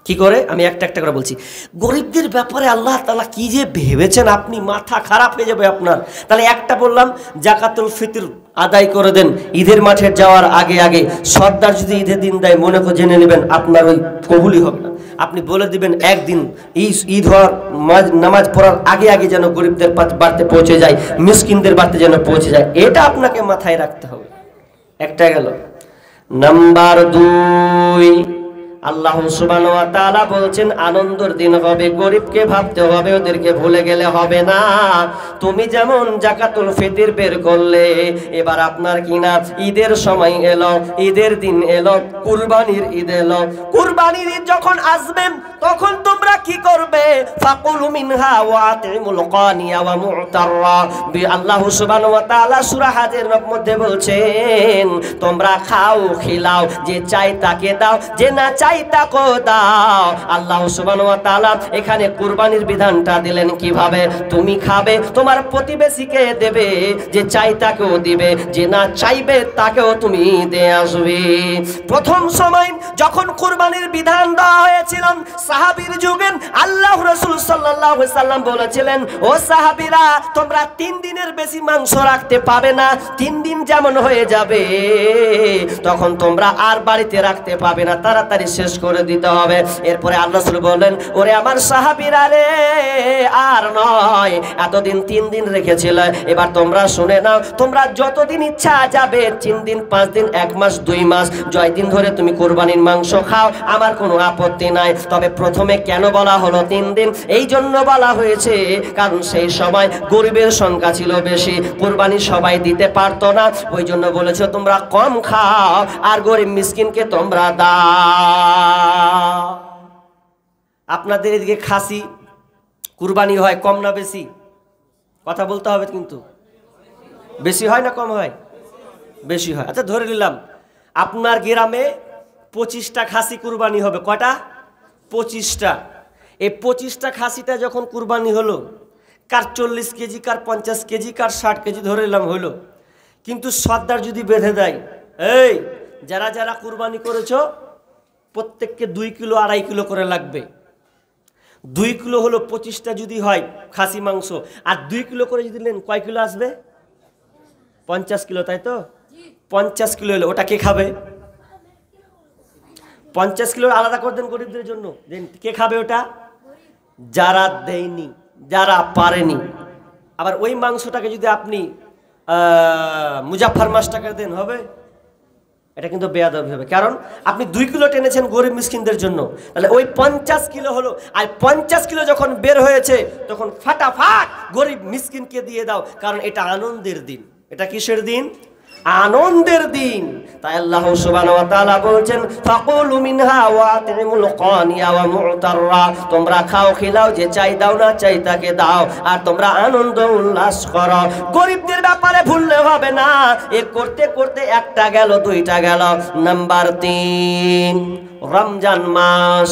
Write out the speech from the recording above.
কি করে? আমি একটা একটা করে বলছি। গরিবদের ব্যাপারে আল্লাহ তাআলা কি যে ভেবেছেন, আপনি মাথা খারাপ হয়ে যাবে আপনার। তাহলে একটা বললাম, জাকাতুল ফিতর আদায় করে দেন ঈদের মাঠে যাওয়ার আগে আগে। সর্দার যদি ঈদের দিন দেয়, মনে করে জেনে নেবেন আপনার ওই কবুলই হবে না। আপনি বলে দিবেন একদিন ঈদ হওয়ার নামাজ পড়ার আগে আগে যেন গরিবদের বাড়িতে পৌঁছে যায়, মিসকিনদের বাড়িতে যেন পৌঁছে যায়, এটা আপনাকে মাথায় রাখতে হবে। একটা গেল। নাম্বার 2, আল্লাহ সুবহানাহু ওয়া তাআলা বলছেন আনন্দের দিন হবে, গরিবকে ভাবতে হবে, ওদেরকে ভুলে গেলে হবে না। তুমি যেমন জাকাতুল ফিতর বের করলে, এবার আপনার কিনা ঈদের সময় এলো, ঈদের দিন এলো, কুরবানির ঈদ এলো। কুরবানির ঈদ যখন আসবে তখন তোমরা কি করবে? ফাকুলু মিনহা ওয়া আতিমুল কানিয়া ওয়া মু'তাররা। আল্লাহ সুবহানাহু ওয়া তাআলা সূরা হাজের মধ্যে বলছেন তোমরা খাও খিলাও, যে চাই তাকে দাও, যে না চাই তাকে দাও। আল্লাহ সুবহানাহু ওয়া তাআলা এখানে কুরবানির বিধানটা দিলেন কিভাবে? তুমি খাবে, তোমার প্রতিবেশীকে দেবে, যে চাই তাকেও দিবে, যে না চাইবে তাকেও তুমি দিয়ে আসবে। প্রথম সময় যখন কুরবানির বিধান দেওয়া হয়েছিল সাহাবীর যুগে, আল্লাহ রাসূল সাল্লাল্লাহু আলাইহি সাল্লাম বলেছিলেন, ও সাহাবীরা তোমরা 3 দিনের বেশি মাংস রাখতে পাবে না। 3 দিন যেমন হয়ে যাবে তখন তোমরা আর বাড়িতে রাখতে পাবে না, তাড়াতাড়ি শেষ করে দিতে হবে। এরপরে আল্লাহ রাসূল বললেন, ওরে আমার সাহাবীরা রে, আর নয়, এতদিন 3 দিন রেখেছিল, এবার তোমরা শুনে নাও, তোমরা যতদিন ইচ্ছা যাবে, 3 দিন 5 দিন 1 মাস 2 মাস জয় দিন ধরে তুমি কুরবানির মাংস খাও, আমার কোনো আপত্তি নাই। তবে প্রথমে কেন বলা হলো 3 দিন? এই জন্য বলা হয়েছে কারণ সেই সময় গরিবের সংখ্যা ছিল বেশি, কুরবানি সবাই দিতে পারতো না, ওই জন্য বলেছে তোমরা কম খাও আর গরিব মিসকিনকে তোমরা দাও। আপনাদের এদিকে খাসি কুরবানি হয় কম না বেশি? কথা বলতে হবে কিন্তু। বেশি হয় না কম হয়? বেশি হয়। আচ্ছা ধরে নিলাম আপনার গ্রামে 25টা খাসি কুরবানি হবে। কয়টা? 25টা। এই 25টা খাসিটা যখন কুরবানি হলো, কার 40 কেজি, কার 50 কেজি, কার 60 কেজি ধরে নিলাম হলো, কিন্তু সর্দার যদি বেঁধে দেয়, এই যারা যারা কুরবানি করেছো প্রত্যেককে 2 কিলো 2.5 কিলো করে লাগবে। 2 কিলো হলো 25টা যদি হয় খাসি মাংস, আর 2 কিলো করে যদি নেন কয় কিলো আসবে? 50 কিলো, তাই তো? 50 কিলো হলো, ওটা কে খাবে? 50 কিলো আলাদা করে দেন গরিবদের জন্য। কে খাবে ওটা? যারা দেয়নি, যারা পারেনি। আবার ওই মাংসটাকে যদি আপনি মুজাফফর মাস্টারকে দেন, হবে? এটা কিন্তু বেয়াদবি হবে, কারণ আপনি 2 কিলো টেনেছেন গরিব মিসকিনদের জন্য। তাহলে ওই 50 কিলো হলো, আর 50 কিলো যখন বের হয়েছে তখন ফাটাফাট গরিব মিসকিনকে দিয়ে দাও, কারণ এটা আনন্দের দিন। এটা কিসের দিন? আনন্দের দিন। তাই আল্লাহ সুবহানাহু ওয়া তাআলা বলছেন ফাকুলু মিনহা ওয়া আতিমুল কানিয়া ওয়া মু'তাররা, তোমরা খাও খিলাও, যে চাই দাও, না চাই তাকে দাও, আর তোমরা আনন্দ উল্লাস করো। গরিবদের ব্যাপারে ভুললে হবে না। এ করতে করতে একটা গেল, 2টা গেল। নাম্বার 3, রমজান মাস।